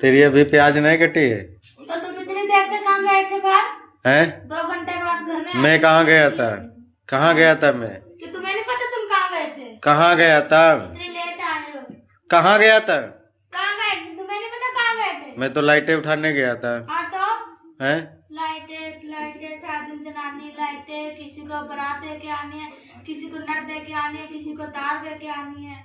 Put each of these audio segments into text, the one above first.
तेरी अभी प्याज नहीं कटी है? तो तुम इतनी देर से कहाँ गए थे बाहर? हैं? 2 घंटे बाद घर में मैं कहाँ गया था? कहाँ गया था मैं? कि तुम्हें नहीं पता तुम कहाँ गए थे? कहाँ गया था? इतनी लेट आए हो। कहाँ गया था? कहाँ गए थे? तुम्हें नहीं पता कहाँ गए थे? मैं तो लाइटें उठाने गया था। हाँ तो हैं? लाइटें लाइटें साधन जलानी, लाइटें किसी को बारात दे के आनी है, किसी को नट दे के आनी है, किसी को तार दे के आनी है।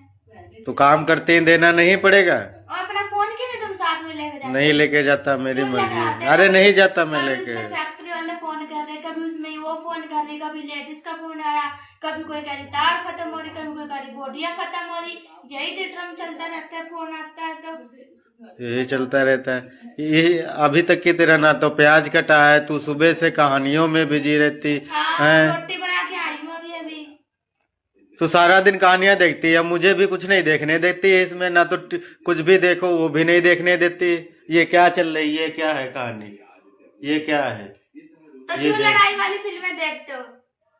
तो काम करते ही देना नहीं पड़ेगा? और अपना फोन क्यों नहीं तुम साथ में लेके जाते? नहीं लेके जाता, मेरी क्यों मर्जी लगाते? है। अरे नहीं जाता मैं कभी लेके। उसमें फैक्ट्री वाले फोन कर रहे, कभी उसमें वो फोन कर रहे, कभी लेडीज का फोन आ रहा, कभी कोई कह रही तार खत्म हो रही, कभी कोई कह रही बोडिया खत्म हो रही। यही ड्रम चलता रहता है, फोन आता है तो यही चलता रहता है। ये अभी तक की तेरा ना तो प्याज कटा है, तू सुबह से कहानियों में बिजी रहती है। रोटी बना के आई हूँ अभी अभी। तू सारा दिन कहानियां देखती है, मुझे भी कुछ नहीं देखने देती है इसमें। ना तो कुछ भी देखो वो भी नहीं देखने देती। ये क्या चल रही है? क्या है कहानी? ये क्या है? तो क्यों लड़ाई वाली फिल्में देखते हो?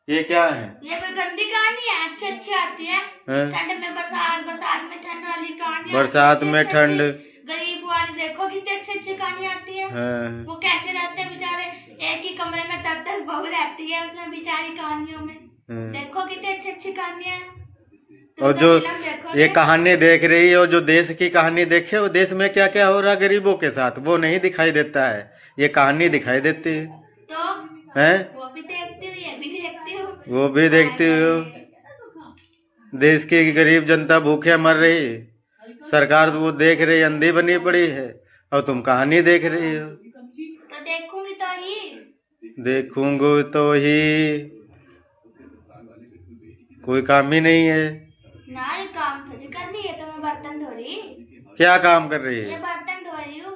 ये क्या है? ये कोई गंदी कहानी है? अच्छी अच्छी आती है। ठंड में बरसात, बरसात में ठंड वाली कहानी। बरसात में ठंड, गरीब वाली देखो कितनी अच्छी अच्छी कहानी आती है। वो कैसे रहते हैं बेचारे, एक ही कमरे में 10-10 बहू रहती है उसमें बेचारी कहानियों में। देखो कितनी अच्छी अच्छी कहानियां। और जो ये कहानी देख रही है और जो देश की कहानी देखे, वो देश में क्या क्या हो रहा गरीबों के साथ वो नहीं दिखाई देता है। ये कहानी दिखाई देती है। तो हैं? वो भी देखती हूँ, ये भी देखती हूँ। वो भी देखती हो। देश की गरीब जनता भूखे मर रही, सरकार तो वो देख रही, अंधी बनी पड़ी है, और तुम कहानी देख रही हो। तो देखूंगी तो ही। देखूंगी तो ही कोई काम ही नहीं है ना। ये काम थोड़ी करनी है, तो मैं बर्तन धो रही। क्या काम कर रही ये है? बर्तन धो रही हूँ।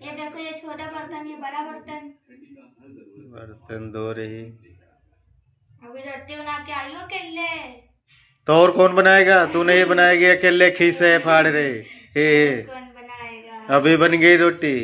ये देखो, ये छोटा बर्तन, ये बड़ा बर्तन। बर्तन धो रही। अभी रोटी बना के आई हो अकेले। तो और कौन बनाएगा? तू नहीं बनाएगी अकेले, खीसे फाड़ रहे हे। कौन बनाएगा? अभी बन गई रोटी।